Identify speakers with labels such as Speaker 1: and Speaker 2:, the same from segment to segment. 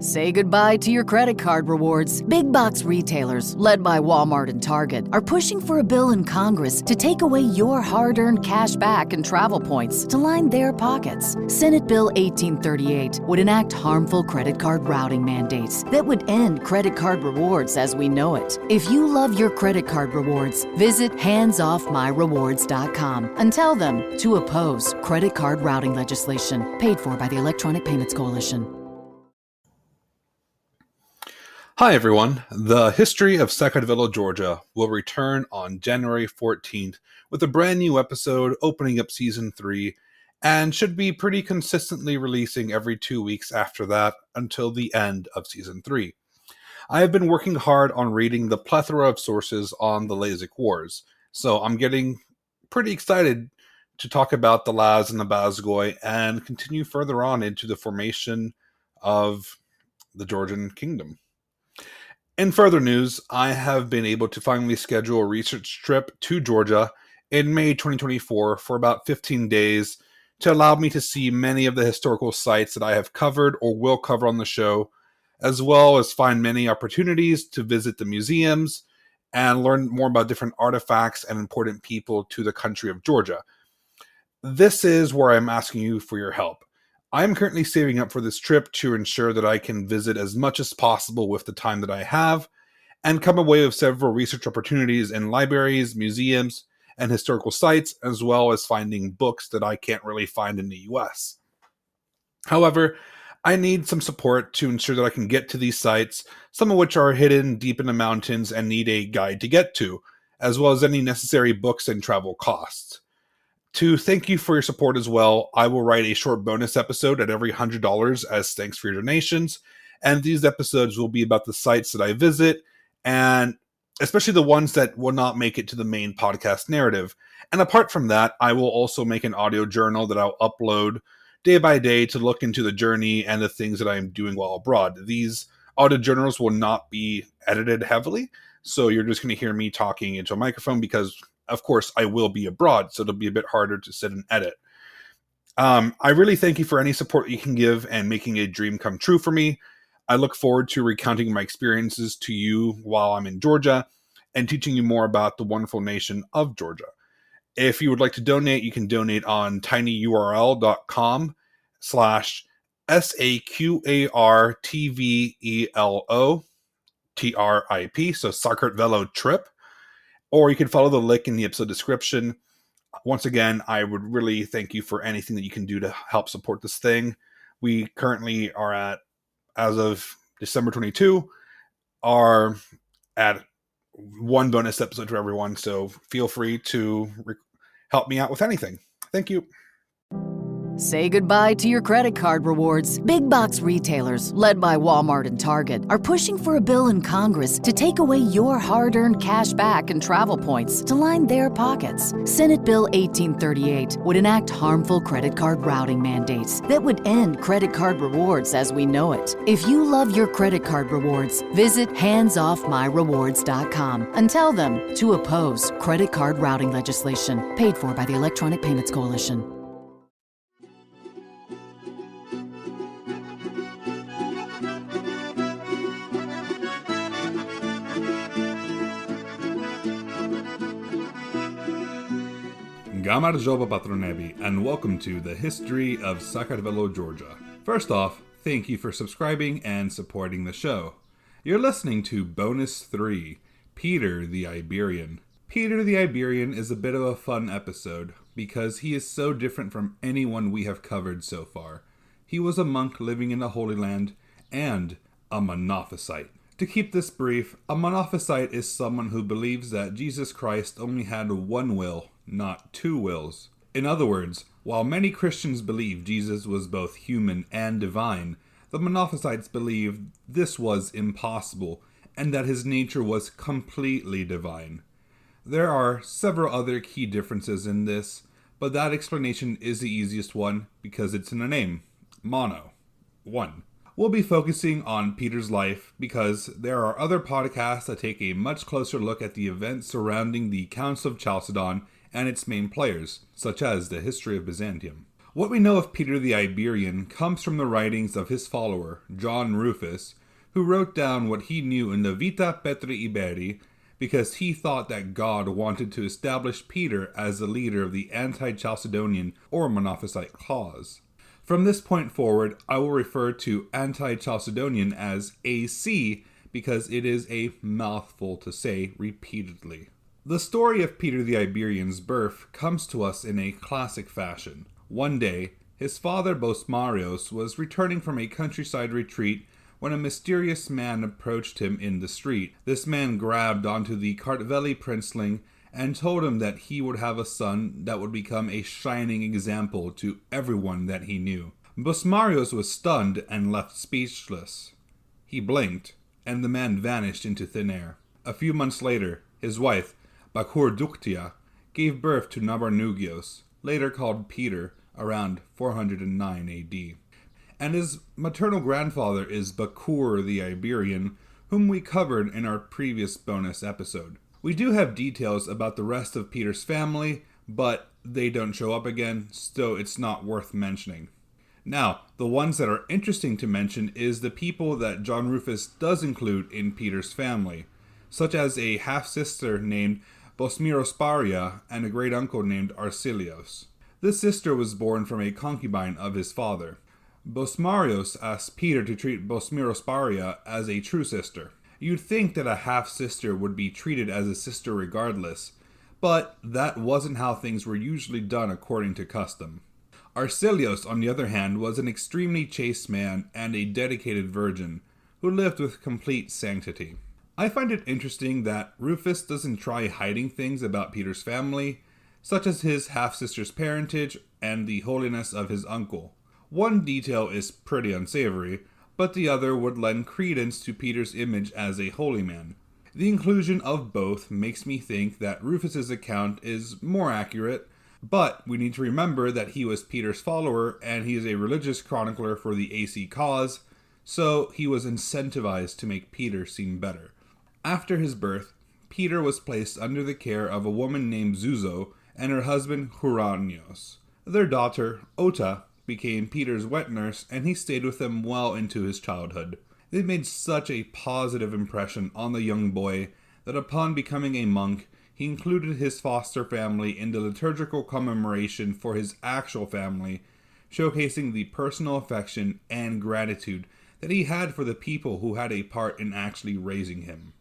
Speaker 1: Say goodbye to your credit card rewards. Big box retailers, led by Walmart and Target, are pushing for a bill in Congress to take away your hard-earned cash back and travel points to line their pockets. Senate Bill 1838 would enact harmful credit card routing mandates that would end credit card rewards as we know it. If you love your credit card rewards, visit handsoffmyrewards.com and tell them to oppose credit card routing legislation paid for by the Electronic Payments Coalition.
Speaker 2: Hi everyone, the history of Saqartvelo, Georgia will return on January 14th with a brand new episode opening up Season 3 and should be pretty consistently releasing every 2 weeks after that until the end of Season 3. I have been working hard on reading the plethora of sources on the Lazik Wars, so I'm getting pretty excited to talk about the Laz and the Bazgoy and continue further on into the formation of the Georgian kingdom. In further news, I have been able to finally schedule a research trip to Georgia in May 2024 for about 15 days to allow me to see many of the historical sites that I have covered or will cover on the show, as well as find many opportunities to visit the museums and learn more about different artifacts and important people to the country of Georgia. This is where I'm asking you for your help. I'm currently saving up for this trip to ensure that I can visit as much as possible with the time that I have and come away with several research opportunities in libraries, museums, and historical sites, as well as finding books that I can't really find in the US. However, I need some support to ensure that I can get to these sites, some of which are hidden deep in the mountains and need a guide to get to, as well as any necessary books and travel costs. To thank you for your support as well, I will write a short bonus episode at every $100 as thanks for your donations, and these episodes will be about the sites that I visit, and especially the ones that will not make it to the main podcast narrative. And apart from that, I will also make an audio journal that I'll upload day by day to look into the journey and the things that I am doing while abroad. These audio journals will not be edited heavily, so you're just going to hear me talking into a microphone because of course, I will be abroad, so it'll be a bit harder to sit and edit. I really thank you for any support you can give and making a dream come true for me. I look forward to recounting my experiences to you while I'm in Georgia and teaching you more about the wonderful nation of Georgia. If you would like to donate, you can donate on tinyurl.com/SAQARTVELO so Saqartvelo trip. Or you can follow the link in the episode description. Once again, I would really thank you for anything that you can do to help support this thing. We currently are at, as of December 22, are at one bonus episode for everyone. So feel free to help me out with anything. Thank you.
Speaker 1: Say goodbye to your credit card rewards. Big box retailers, led by Walmart and Target, are pushing for a bill in Congress to take away your hard-earned cash back and travel points to line their pockets. Senate Bill 1838 would enact harmful credit card routing mandates that would end credit card rewards as we know it. If you love your credit card rewards, visit handsoffmyrewards.com and tell them to oppose credit card routing legislation paid for by the Electronic Payments Coalition.
Speaker 2: Gamar Joba Patronebi, and welcome to the history of Saqartvelo, Georgia. First off, thank you for subscribing and supporting the show. You're listening to Bonus 3, Peter the Iberian. Peter the Iberian is a bit of a fun episode because he is so different from anyone we have covered so far. He was a monk living in the Holy Land and a Monophysite. To keep this brief, a Monophysite is someone who believes that Jesus Christ only had one will, not two wills. In other words, while many Christians believe Jesus was both human and divine, the Monophysites believed this was impossible and that his nature was completely divine. There are several other key differences in this, but that explanation is the easiest one because it's in the name, mono, one. We'll be focusing on Peter's life because there are other podcasts that take a much closer look at the events surrounding the Council of Chalcedon and its main players, such as the history of Byzantium. What we know of Peter the Iberian comes from the writings of his follower, John Rufus, who wrote down what he knew in the Vita Petri Iberi because he thought that God wanted to establish Peter as the leader of the anti-Chalcedonian or Monophysite cause. From this point forward, I will refer to anti-Chalcedonian as AC because it is a mouthful to say repeatedly. The story of Peter the Iberian's birth comes to us in a classic fashion. One day, his father Bosmarios was returning from a countryside retreat when a mysterious man approached him in the street. This man grabbed onto the Saqartvelo princeling and told him that he would have a son that would become a shining example to everyone that he knew. Bosmarios was stunned and left speechless. He blinked, and the man vanished into thin air. A few months later, his wife, Bakurduktia, gave birth to Nabarnugios, later called Peter, around 409 AD. And his maternal grandfather is Bakur the Iberian, whom we covered in our previous bonus episode. We do have details about the rest of Peter's family, but they don't show up again, so it's not worth mentioning. Now, the ones that are interesting to mention is the people that John Rufus does include in Peter's family, such as a half-sister named Bosmirosparia and a great-uncle named Arcelios. This sister was born from a concubine of his father. Bosmarios asked Peter to treat Bosmirosparia as a true sister. You'd think that a half-sister would be treated as a sister regardless, but that wasn't how things were usually done according to custom. Arcelios, on the other hand, was an extremely chaste man and a dedicated virgin, who lived with complete sanctity. I find it interesting that Rufus doesn't try hiding things about Peter's family, such as his half-sister's parentage and the holiness of his uncle. One detail is pretty unsavory, but the other would lend credence to Peter's image as a holy man. The inclusion of both makes me think that Rufus's account is more accurate, but we need to remember that he was Peter's follower and he is a religious chronicler for the AC cause, so he was incentivized to make Peter seem better. After his birth, Peter was placed under the care of a woman named Zuzo and her husband Huranios. Their daughter, Ota, became Peter's wet nurse, and he stayed with them well into his childhood. They made such a positive impression on the young boy that upon becoming a monk, he included his foster family in the liturgical commemoration for his actual family, showcasing the personal affection and gratitude that he had for the people who had a part in actually raising him.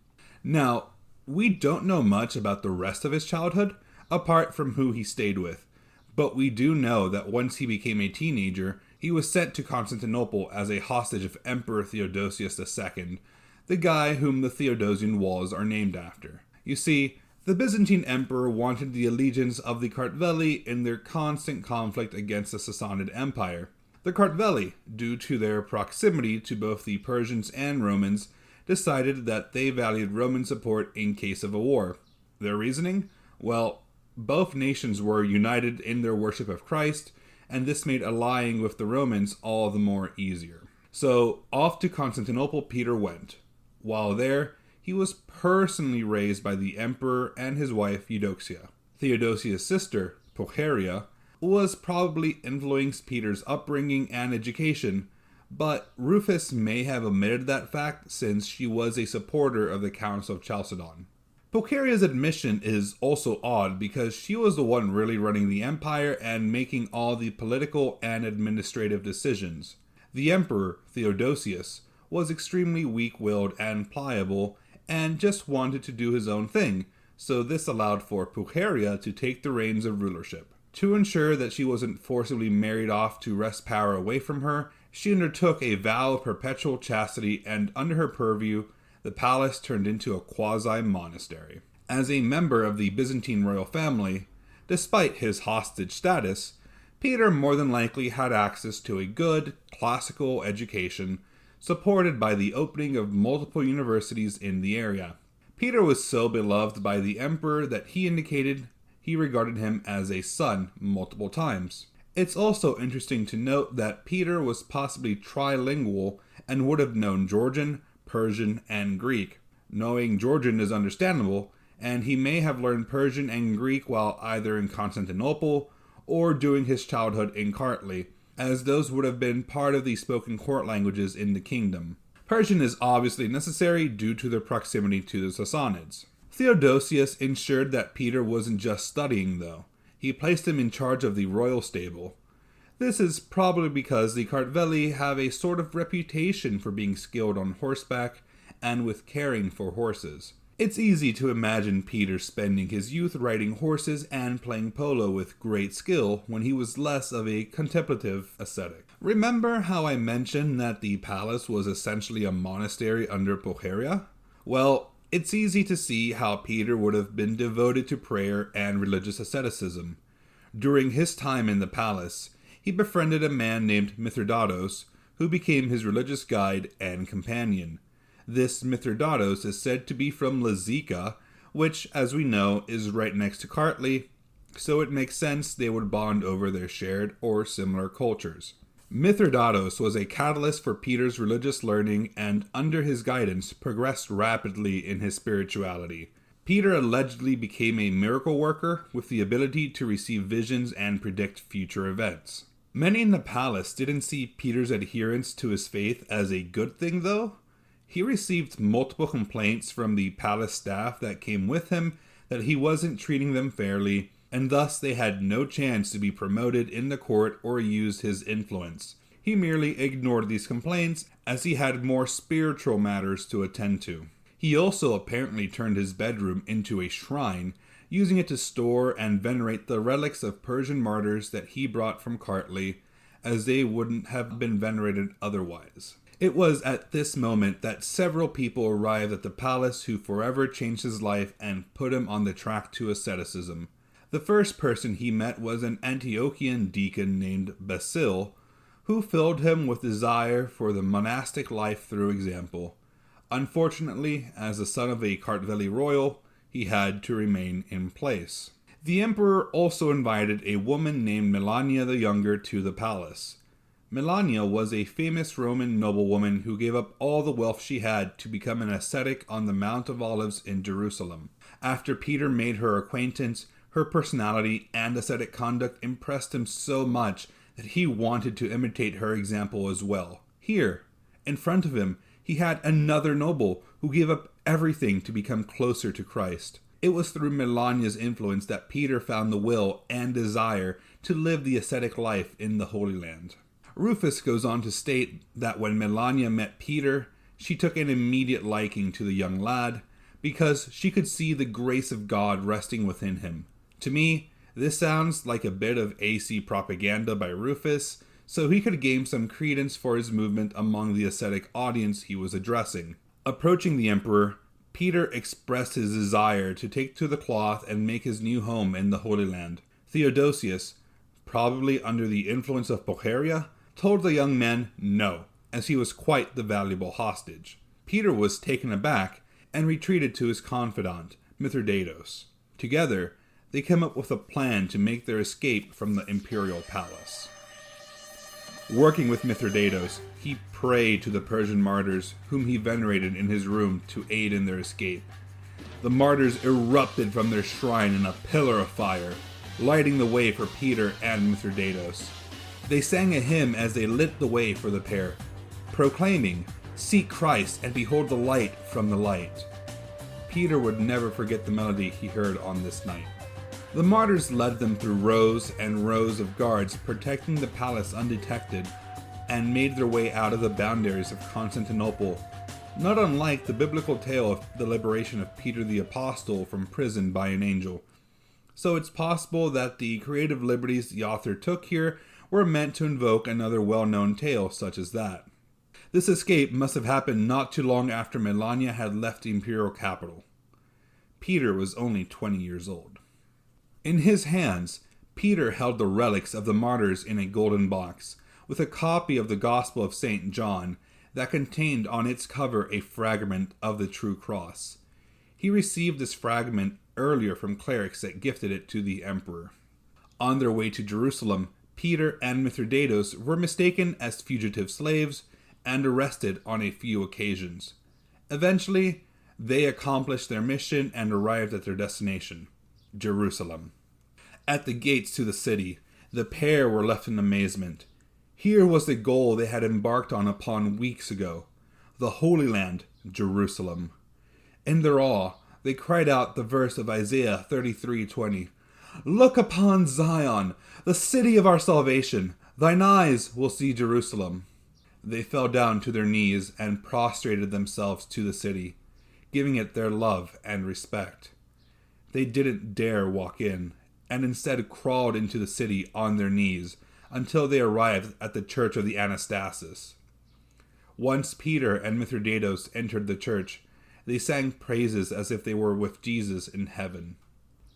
Speaker 2: Now, we don't know much about the rest of his childhood, apart from who he stayed with. But we do know that once he became a teenager, he was sent to Constantinople as a hostage of Emperor Theodosius II, the guy whom the Theodosian walls are named after. You see, the Byzantine emperor wanted the allegiance of the Saqartveli in their constant conflict against the Sassanid Empire. The Saqartveli, due to their proximity to both the Persians and Romans, decided that they valued Roman support in case of a war. Their reasoning? Well, both nations were united in their worship of Christ, and this made allying with the Romans all the more easier. So off to Constantinople Peter went. While there, he was personally raised by the emperor and his wife Eudoxia. Theodosia's sister, Pulcheria, was probably influenced Peter's upbringing and education, but Rufus may have omitted that fact since she was a supporter of the Council of Chalcedon. Pulcheria's admission is also odd because she was the one really running the empire and making all the political and administrative decisions. The emperor, Theodosius, was extremely weak-willed and pliable and just wanted to do his own thing, so this allowed for Pulcheria to take the reins of rulership. To ensure that she wasn't forcibly married off to wrest power away from her, she undertook a vow of perpetual chastity, and under her purview, the palace turned into a quasi-monastery. As a member of the Byzantine royal family, despite his hostage status, Peter more than likely had access to a good, classical education, supported by the opening of multiple universities in the area. Peter was so beloved by the emperor that he indicated he regarded him as a son multiple times. It's also interesting to note that Peter was possibly trilingual and would have known Georgian, Persian, and Greek. Knowing Georgian is understandable, and he may have learned Persian and Greek while either in Constantinople or during his childhood in Kartli, as those would have been part of the spoken court languages in the kingdom. Persian is obviously necessary due to their proximity to the Sassanids. Theodosius ensured that Peter wasn't just studying, though. He placed him in charge of the royal stable. This is probably because the Saqartvelo have a sort of reputation for being skilled on horseback and with caring for horses. It's easy to imagine Peter spending his youth riding horses and playing polo with great skill when he was less of a contemplative ascetic. Remember how I mentioned that the palace was essentially a monastery under Pulcheria? Well, it's easy to see how Peter would have been devoted to prayer and religious asceticism. During his time in the palace, he befriended a man named Mithridates, who became his religious guide and companion. This Mithridates is said to be from Lazica, which, as we know, is right next to Kartli, so it makes sense they would bond over their shared or similar cultures. Mithridates was a catalyst for Peter's religious learning and, under his guidance, progressed rapidly in his spirituality. Peter allegedly became a miracle worker with the ability to receive visions and predict future events. Many in the palace didn't see Peter's adherence to his faith as a good thing, though. He received multiple complaints from the palace staff that came with him that he wasn't treating them fairly, and thus they had no chance to be promoted in the court or use his influence. He merely ignored these complaints as he had more spiritual matters to attend to. He also apparently turned his bedroom into a shrine, using it to store and venerate the relics of Persian martyrs that he brought from Kartli, as they wouldn't have been venerated otherwise. It was at this moment that several people arrived at the palace who forever changed his life and put him on the track to asceticism. The first person he met was an Antiochian deacon named Basil, who filled him with desire for the monastic life through example. Unfortunately, as the son of a Saqartvelo royal, he had to remain in place. The emperor also invited a woman named Melania the Younger to the palace. Melania was a famous Roman noblewoman who gave up all the wealth she had to become an ascetic on the Mount of Olives in Jerusalem. After Peter made her acquaintance, her personality and ascetic conduct impressed him so much that he wanted to imitate her example as well. Here, in front of him, he had another noble who gave up everything to become closer to Christ. It was through Melania's influence that Peter found the will and desire to live the ascetic life in the Holy Land. Rufus goes on to state that when Melania met Peter, she took an immediate liking to the young lad because she could see the grace of God resting within him. To me, this sounds like a bit of AC propaganda by Rufus, so he could gain some credence for his movement among the ascetic audience he was addressing. Approaching the emperor, Peter expressed his desire to take to the cloth and make his new home in the Holy Land. Theodosius, probably under the influence of Pulcheria, told the young man no, as he was quite the valuable hostage. Peter was taken aback and retreated to his confidant, Mithridates. Together, they came up with a plan to make their escape from the imperial palace. Working with Mithridates, he prayed to the Persian martyrs whom he venerated in his room to aid in their escape. The martyrs erupted from their shrine in a pillar of fire, lighting the way for Peter and Mithridates. They sang a hymn as they lit the way for the pair, proclaiming, "Seek Christ and behold the light from the light." Peter would never forget the melody he heard on this night. The martyrs led them through rows and rows of guards protecting the palace undetected, and made their way out of the boundaries of Constantinople, not unlike the biblical tale of the liberation of Peter the Apostle from prison by an angel. So it's possible that the creative liberties the author took here were meant to invoke another well-known tale such as that. This escape must have happened not too long after Melania had left the imperial capital. Peter was only 20 years old. In his hands, Peter held the relics of the martyrs in a golden box, with a copy of the Gospel of St. John that contained on its cover a fragment of the true cross. He received this fragment earlier from clerics that gifted it to the emperor. On their way to Jerusalem, Peter and Mithridates were mistaken as fugitive slaves and arrested on a few occasions. Eventually, they accomplished their mission and arrived at their destination, Jerusalem. At the gates to the city, The pair were left in amazement. Here was the goal they had embarked on upon weeks ago, the Holy Land, Jerusalem. In their awe, they cried out the verse of Isaiah 33:20. Look upon Zion, the city of our salvation. Thine eyes will see Jerusalem. They fell down to their knees and prostrated themselves to the city, giving it their love and respect. They didn't dare walk in, and instead crawled into the city on their knees until they arrived at the church of the Anastasis. Once Peter and Mithridates entered the church, they sang praises as if they were with Jesus in heaven.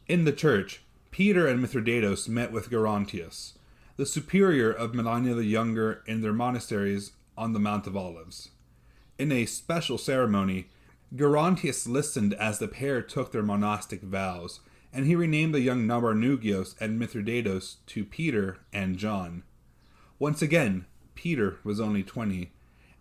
Speaker 2: In the church, Peter and Mithridates met with Gerontius, the superior of Melania the Younger, in their monasteries on the Mount of Olives. In a special ceremony, Gerontius listened as the pair took their monastic vows, and he renamed the young Nabarnugios and Mithridates to Peter and John. Once again, Peter was only 20,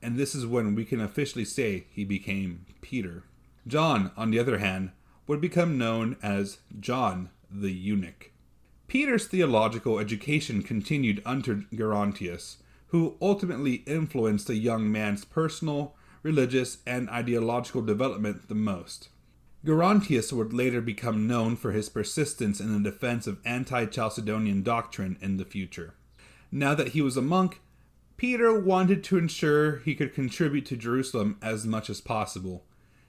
Speaker 2: and this is when we can officially say he became Peter. John, on the other hand, would become known as John the Eunuch. Peter's theological education continued under Gerontius, who ultimately influenced the young man's personal, religious, and ideological development the most. Gerontius would later become known for his persistence in the defense of anti-Chalcedonian doctrine in the future. Now that he was a monk, Peter wanted to ensure he could contribute to Jerusalem as much as possible.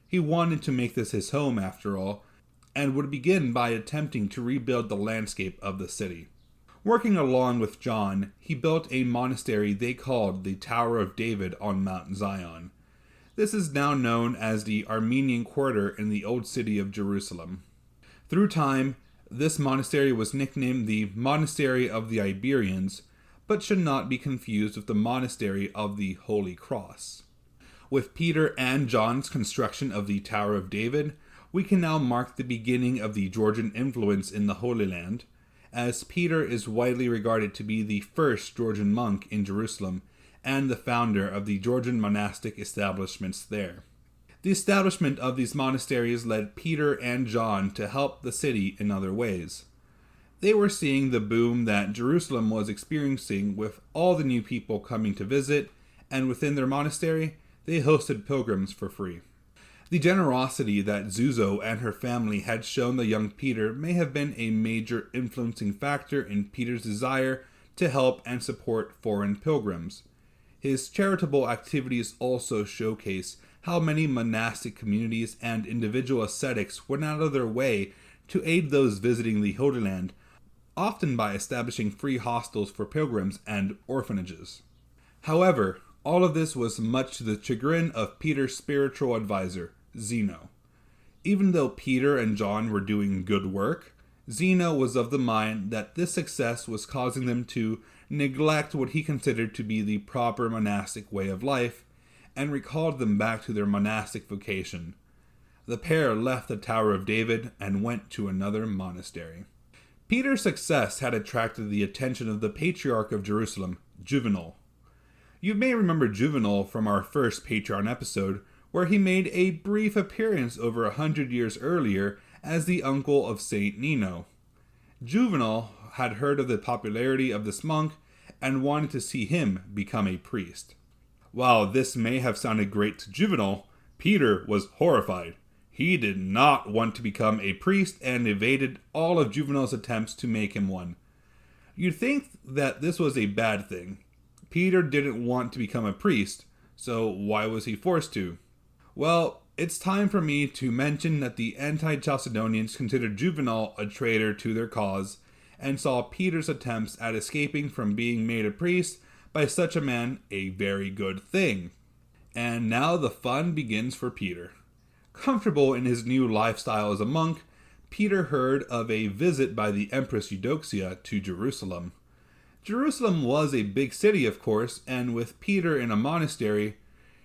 Speaker 2: He wanted to make this his home, after all, and would begin by attempting to rebuild the landscape of the city. Working along with John, he built a monastery they called the Tower of David on Mount Zion. This is now known as the Armenian Quarter in the Old City of Jerusalem. Through time, this monastery was nicknamed the Monastery of the Iberians, but should not be confused with the Monastery of the Holy Cross. With Peter and John's construction of the Tower of David, we can now mark the beginning of the Georgian influence in the Holy Land, as Peter is widely regarded to be the first Georgian monk in Jerusalem and the founder of the Georgian monastic establishments there. The establishment of these monasteries led Peter and John to help the city in other ways. They were seeing the boom that Jerusalem was experiencing with all the new people coming to visit, and within their monastery, they hosted pilgrims for free. The generosity that Zuzo and her family had shown the young Peter may have been a major influencing factor in Peter's desire to help and support foreign pilgrims. His charitable activities also showcase how many monastic communities and individual ascetics went out of their way to aid those visiting the Holy Land, often by establishing free hostels for pilgrims and orphanages. However, all of this was much to the chagrin of Peter's spiritual advisor, Zeno. Even though Peter and John were doing good work, Zeno was of the mind that this success was causing them to neglect what he considered to be the proper monastic way of life, and recalled them back to their monastic vocation. The pair left the Tower of David and went to another monastery. Peter's success had attracted the attention of the Patriarch of Jerusalem, Juvenal. You may remember Juvenal from our first Patreon episode, where he made a brief appearance over 100 years earlier as the uncle of Saint Nino. Juvenal had heard of the popularity of this monk and wanted to see him become a priest. While this may have sounded great to Juvenal, Peter was horrified. He did not want to become a priest and evaded all of Juvenal's attempts to make him one. You'd think that this was a bad thing. Peter didn't want to become a priest, so why was he forced to? Well, it's time for me to mention that the anti-Chalcedonians considered Juvenal a traitor to their cause, and saw Peter's attempts at escaping from being made a priest by such a man a very good thing. And now the fun begins for Peter. Comfortable in his new lifestyle as a monk, Peter heard of a visit by the Empress Eudoxia to Jerusalem. Jerusalem was a big city, of course, and with Peter in a monastery,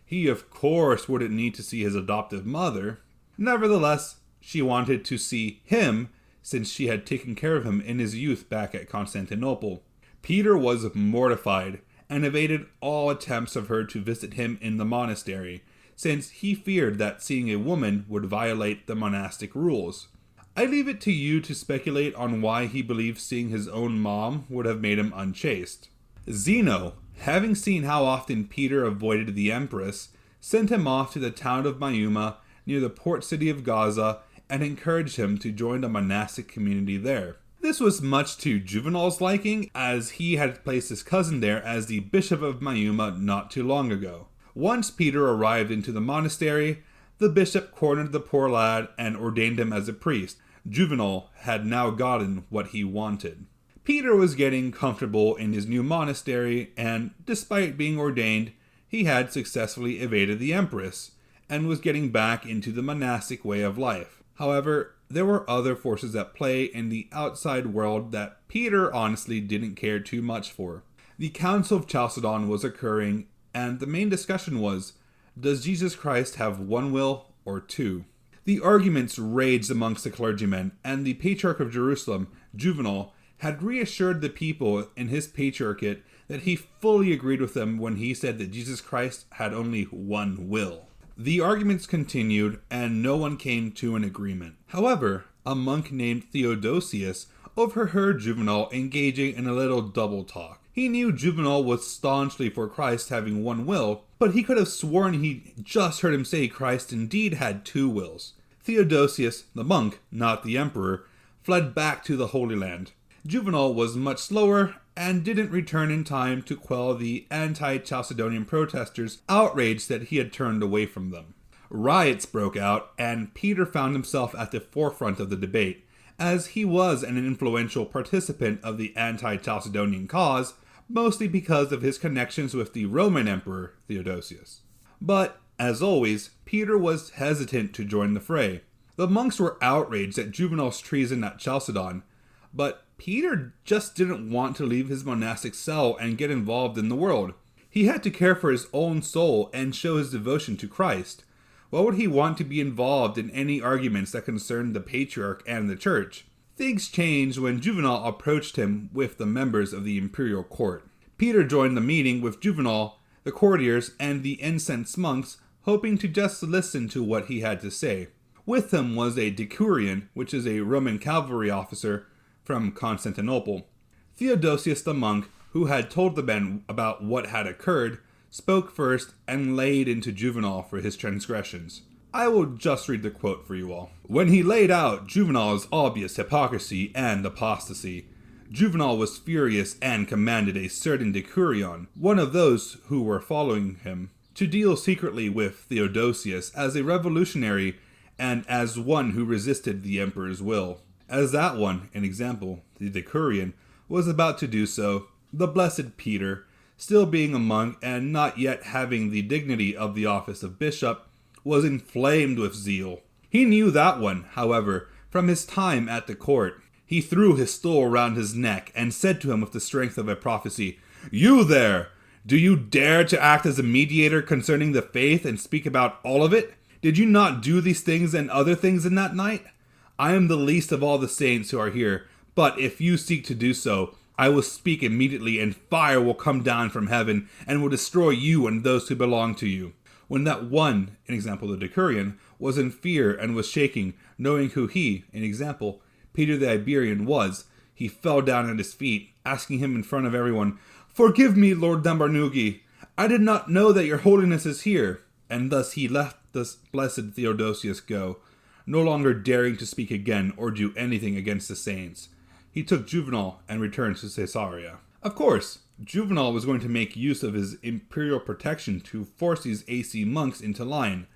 Speaker 2: he of course wouldn't need to see his adoptive mother. Nevertheless, she wanted to see him, since she had taken care of him in his youth back at Constantinople. Peter was mortified and evaded all attempts of her to visit him in the monastery, since he feared that seeing a woman would violate the monastic rules. I leave it to you to speculate on why he believed seeing his own mom would have made him unchaste. Zeno, having seen how often Peter avoided the empress, sent him off to the town of Mayuma near the port city of Gaza and encouraged him to join a monastic community there. This was much to Juvenal's liking, as he had placed his cousin there as the bishop of Mayuma not too long ago. Once Peter arrived into the monastery, the bishop cornered the poor lad and ordained him as a priest. Juvenal had now gotten what he wanted. Peter was getting comfortable in his new monastery, and despite being ordained, he had successfully evaded the empress, and was getting back into the monastic way of life. However, there were other forces at play in the outside world that Peter honestly didn't care too much for. The Council of Chalcedon was occurring, and the main discussion was, does Jesus Christ have one will or two? The arguments raged amongst the clergymen, and the Patriarch of Jerusalem, Juvenal, had reassured the people in his patriarchate that he fully agreed with them when he said that Jesus Christ had only one will. The arguments continued, and no one came to an agreement. However, a monk named Theodosius overheard Juvenal engaging in a little double talk. He knew Juvenal was staunchly for Christ having one will, but he could have sworn he just heard him say Christ indeed had two wills. Theodosius, the monk, not the emperor, fled back to the Holy Land. Juvenal was much slower and didn't return in time to quell the anti-Chalcedonian protesters' outrage that he had turned away from them. Riots broke out, and Peter found himself at the forefront of the debate, as he was an influential participant of the anti-Chalcedonian cause, mostly because of his connections with the Roman Emperor Theodosius. But, as always, Peter was hesitant to join the fray. The monks were outraged at Juvenal's treason at Chalcedon, but Peter just didn't want to leave his monastic cell and get involved in the world. He had to care for his own soul and show his devotion to Christ. Why would he want to be involved in any arguments that concerned the Patriarch and the Church? Things changed when Juvenal approached him with the members of the imperial court. Peter joined the meeting with Juvenal, the courtiers, and the incensed monks, hoping to just listen to what he had to say. With him was a decurion, which is a Roman cavalry officer from Constantinople. Theodosius the monk, who had told the men about what had occurred, spoke first and laid into Juvenal for his transgressions. I will just read the quote for you all. When he laid out Juvenal's obvious hypocrisy and apostasy, Juvenal was furious and commanded a certain decurion, one of those who were following him, to deal secretly with Theodosius as a revolutionary and as one who resisted the emperor's will. As that one, an example, the decurion, was about to do so, the blessed Peter, still being a monk and not yet having the dignity of the office of bishop, was inflamed with zeal. He knew that one, however, from his time at the court. He threw his stole round his neck and said to him with the strength of a prophecy, "You there! Do you dare to act as a mediator concerning the faith and speak about all of it? Did you not do these things and other things in that night? I am the least of all the saints who are here, but if you seek to do so, I will speak immediately, and fire will come down from heaven and will destroy you and those who belong to you." When that one, an example the decurion, was in fear and was shaking, knowing who he, an example, Peter the Iberian, was, he fell down at his feet, asking him in front of everyone, "Forgive me, Lord Dambarnugi. I did not know that your holiness is here." And thus he let the blessed Theodosius go, no longer daring to speak again or do anything against the saints. He took Juvenal and returned to Caesarea. Of course, Juvenal was going to make use of his imperial protection to force these AC monks into line,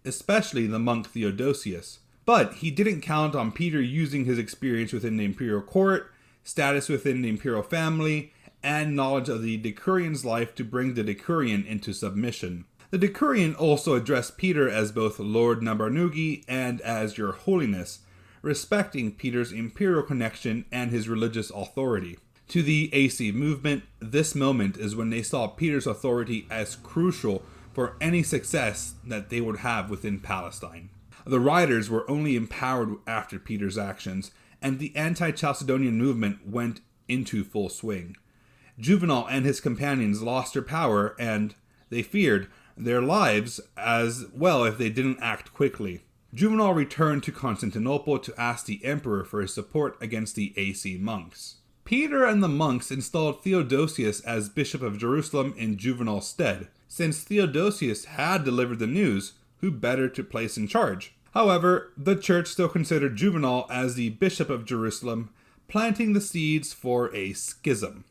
Speaker 2: especially the monk Theodosius. But he didn't count on Peter using his experience within the imperial court, status within the imperial family, and knowledge of the decurion's life to bring the decurion into submission. The decurion also addressed Peter as both Lord Nambarnugi and as Your Holiness, respecting Peter's imperial connection and his religious authority. To the AC movement, this moment is when they saw Peter's authority as crucial for any success that they would have within Palestine. The rioters were only empowered after Peter's actions, and the anti-Chalcedonian movement went into full swing. Juvenal and his companions lost their power, and, they feared, their lives as well if they didn't act quickly. Juvenal returned to Constantinople to ask the emperor for his support against the AC monks. Peter and the monks installed Theodosius as Bishop of Jerusalem in Juvenal's stead. Since Theodosius had delivered the news, who better to place in charge? However, the church still considered Juvenal as the Bishop of Jerusalem, planting the seeds for a schism.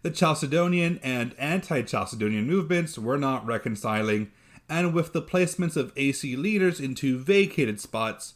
Speaker 2: The Chalcedonian and anti-Chalcedonian movements were not reconciling, and with the placements of AC leaders into vacated spots,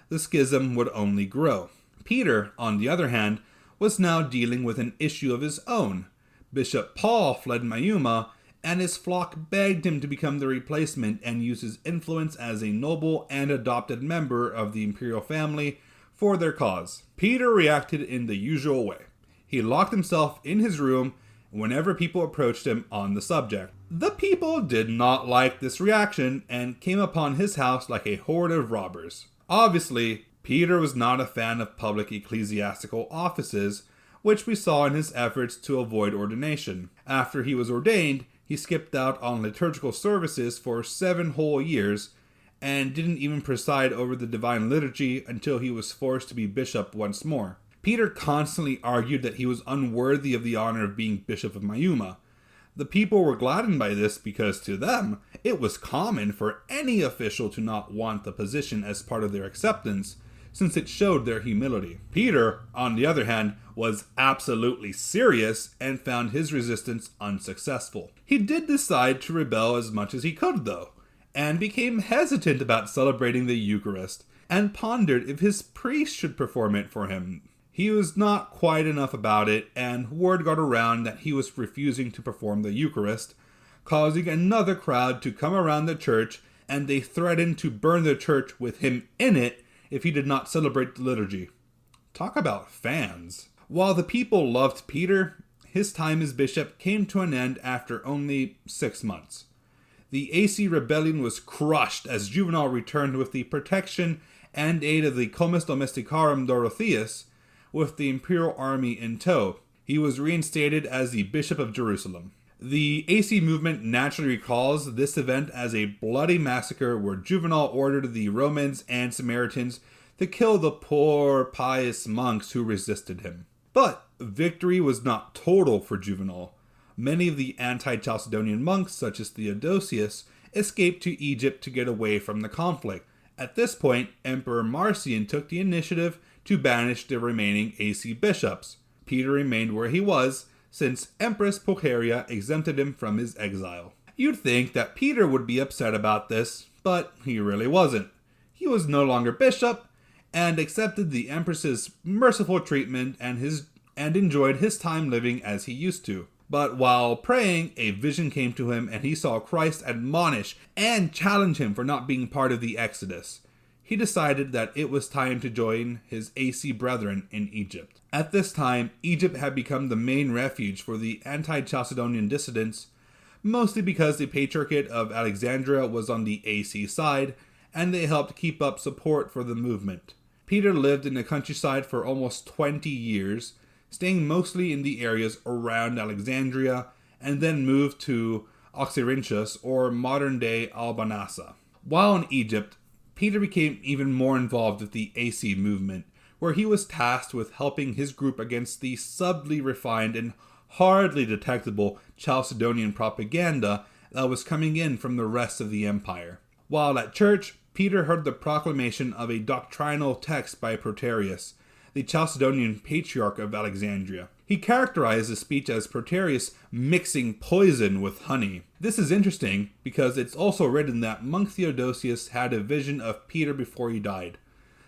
Speaker 2: the schism would only grow. Peter, on the other hand, was now dealing with an issue of his own. Bishop Paul fled Mayuma, and his flock begged him to become the replacement and use his influence as a noble and adopted member of the imperial family for their cause. Peter reacted in the usual way. He locked himself in his room whenever people approached him on the subject. The people did not like this reaction and came upon his house like a horde of robbers. Obviously, Peter was not a fan of public ecclesiastical offices, which we saw in his efforts to avoid ordination. After he was ordained, he skipped out on liturgical services for 7 whole years and didn't even preside over the divine liturgy until he was forced to be bishop once more. Peter constantly argued that he was unworthy of the honor of being Bishop of Mayuma. The people were gladdened by this because to them, it was common for any official to not want the position as part of their acceptance, since it showed their humility. Peter, on the other hand, was absolutely serious and found his resistance unsuccessful. He did decide to rebel as much as he could, though, and became hesitant about celebrating the Eucharist, and pondered if his priest should perform it for him. He was not quite enough about it, and word got around that he was refusing to perform the Eucharist, causing another crowd to come around the church, and they threatened to burn the church with him in it if he did not celebrate the liturgy. Talk about fans. While the people loved Peter, his time as bishop came to an end after only 6 months. The AC rebellion was crushed as Juvenal returned with the protection and aid of the Comes Domesticarum Dorotheus, with the imperial army in tow. He was reinstated as the Bishop of Jerusalem. The AC movement naturally recalls this event as a bloody massacre where Juvenal ordered the Romans and Samaritans to kill the poor, pious monks who resisted him. But victory was not total for Juvenal. Many of the anti-Chalcedonian monks, such as Theodosius, escaped to Egypt to get away from the conflict. At this point, Emperor Marcian took the initiative to banish the remaining AC bishops. Peter remained where he was, since Empress Pulcheria exempted him from his exile. You'd think that Peter would be upset about this, but he really wasn't. He was no longer bishop, and accepted the Empress's merciful treatment and enjoyed his time living as he used to. But while praying, a vision came to him, and he saw Christ admonish and challenge him for not being part of the Exodus. He decided that it was time to join his AC brethren in Egypt. At this time, Egypt had become the main refuge for the anti-Chalcedonian dissidents, mostly because the Patriarchate of Alexandria was on the AC side, and they helped keep up support for the movement. Peter lived in the countryside for almost 20 years, staying mostly in the areas around Alexandria, and then moved to Oxyrhynchus, or modern-day Albanasa. While in Egypt, Peter became even more involved with the AC movement, where he was tasked with helping his group against the subtly refined and hardly detectable Chalcedonian propaganda that was coming in from the rest of the empire. While at church, Peter heard the proclamation of a doctrinal text by Proterius, the Chalcedonian Patriarch of Alexandria. He characterized the speech as Proterius mixing poison with honey. This is interesting because it's also written that monk Theodosius had a vision of Peter before he died.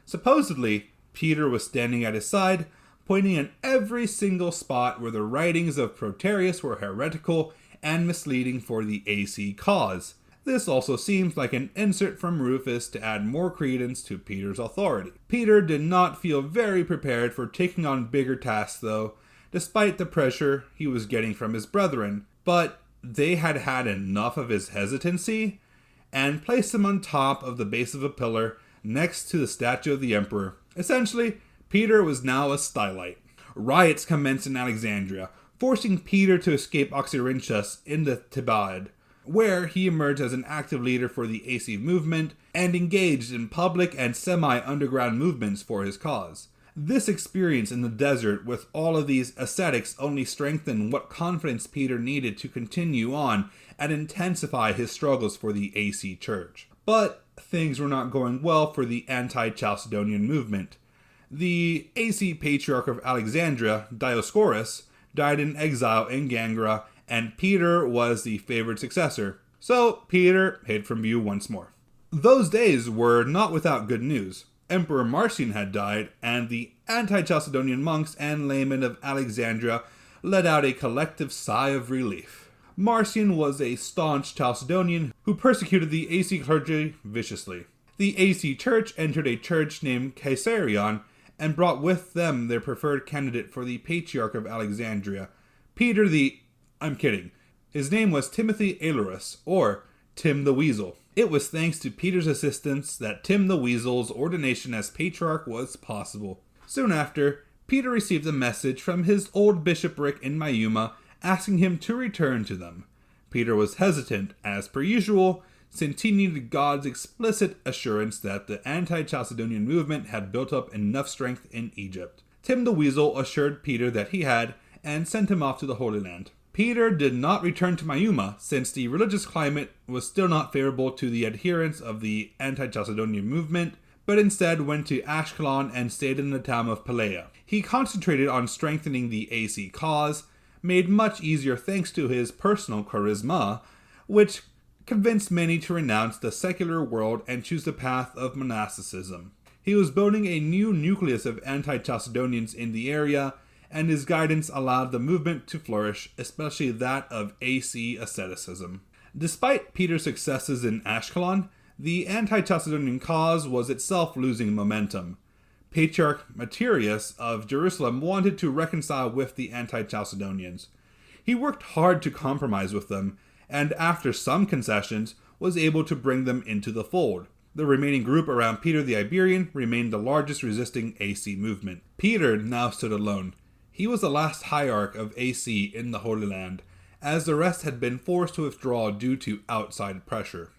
Speaker 2: Supposedly, Peter was standing at his side, pointing at every single spot where the writings of Proterius were heretical and misleading for the AC cause. This also seems like an insert from Rufus to add more credence to Peter's authority. Peter did not feel very prepared for taking on bigger tasks though, despite the pressure he was getting from his brethren, but they had had enough of his hesitancy and placed him on top of the base of a pillar next to the statue of the emperor. Essentially, Peter was now a stylite. Riots commenced in Alexandria, forcing Peter to escape Oxyrhynchus in the Thebaid. where he emerged as an active leader for the AC movement and engaged in public and semi-underground movements for his cause. This experience in the desert with all of these ascetics only strengthened what confidence Peter needed to continue on and intensify his struggles for the AC Church. But things were not going well for the anti-Chalcedonian movement. The AC Patriarch of Alexandria, Dioscorus, died in exile in Gangra, and Peter was the favored successor. So Peter hid from view once more. Those days were not without good news. Emperor Marcion had died, and the anti-Chalcedonian monks and laymen of Alexandria let out a collective sigh of relief. Marcion was a staunch Chalcedonian who persecuted the AC clergy viciously. The AC Church entered a church named Caesarion and brought with them their preferred candidate for the Patriarch of Alexandria, Peter the... I'm kidding. His name was Timothy Aelurus, or Tim the Weasel. It was thanks to Peter's assistance that Tim the Weasel's ordination as Patriarch was possible. Soon after, Peter received a message from his old bishopric in Mayuma asking him to return to them. Peter was hesitant, as per usual, since he needed God's explicit assurance that the anti-Chalcedonian movement had built up enough strength in Egypt. Tim the Weasel assured Peter that he had, and sent him off to the Holy Land. Peter did not return to Mayuma since the religious climate was still not favorable to the adherents of the anti-Chalcedonian movement, but instead went to Ashkelon and stayed in the town of Pelea. He concentrated on strengthening the AC cause, made much easier thanks to his personal charisma, which convinced many to renounce the secular world and choose the path of monasticism. He was building a new nucleus of anti-Chalcedonians in the area, and his guidance allowed the movement to flourish, especially that of AC asceticism. Despite Peter's successes in Ashkelon, the anti-Chalcedonian cause was itself losing momentum. Patriarch Materius of Jerusalem wanted to reconcile with the anti-Chalcedonians. He worked hard to compromise with them, and after some concessions, was able to bring them into the fold. The remaining group around Peter the Iberian remained the largest resisting AC movement. Peter now stood alone. He was the last hierarch of AC in the Holy Land, as the rest had been forced to withdraw due to outside pressure.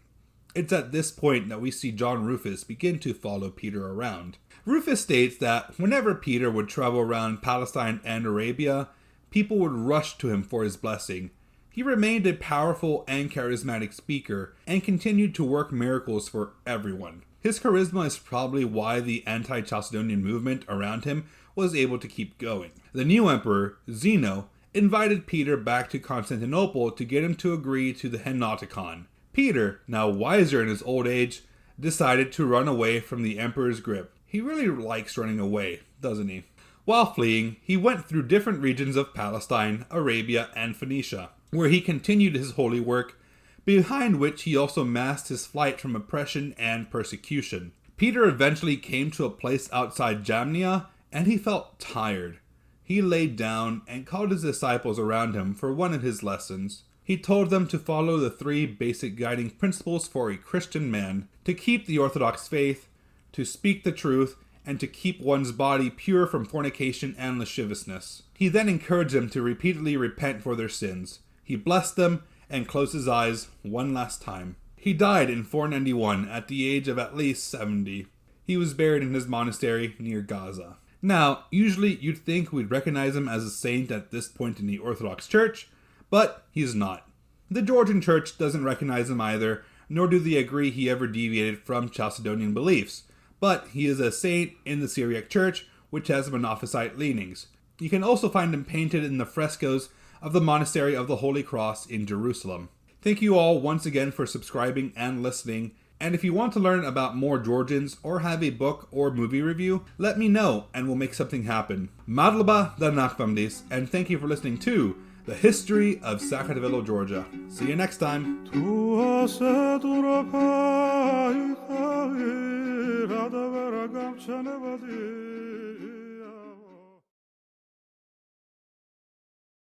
Speaker 2: It's at this point that we see John Rufus begin to follow Peter around. Rufus states that whenever Peter would travel around Palestine and Arabia, people would rush to him for his blessing. He remained a powerful and charismatic speaker and continued to work miracles for everyone. His charisma is probably why the anti-Chalcedonian movement around him was able to keep going. The new emperor, Zeno, invited Peter back to Constantinople to get him to agree to the Henoticon. Peter, now wiser in his old age, decided to run away from the emperor's grip. He really likes running away, doesn't he? While fleeing, he went through different regions of Palestine, Arabia, and Phoenicia, where he continued his holy work, behind which he also masked his flight from oppression and persecution. Peter eventually came to a place outside Jamnia, and he felt tired. He laid down and called his disciples around him for one of his lessons. He told them to follow the 3 basic guiding principles for a Christian man: to keep the Orthodox faith, to speak the truth, and to keep one's body pure from fornication and lasciviousness. He then encouraged them to repeatedly repent for their sins. He blessed them and closed his eyes one last time. He died in 491 at the age of at least 70. He was buried in his monastery near Gaza. Now, usually you'd think we'd recognize him as a saint at this point in the Orthodox Church, but he's not. The Georgian Church doesn't recognize him either, nor do they agree he ever deviated from Chalcedonian beliefs, but he is a saint in the Syriac Church, which has Monophysite leanings. You can also find him painted in the frescoes of the Monastery of the Holy Cross in Jerusalem. Thank you all once again for subscribing and listening, and if you want to learn about more Georgians or have a book or movie review, let me know and we'll make something happen. Madlaba da Nakvamdis, and thank you for listening to The History of Saqartvelo, Georgia. See you next time.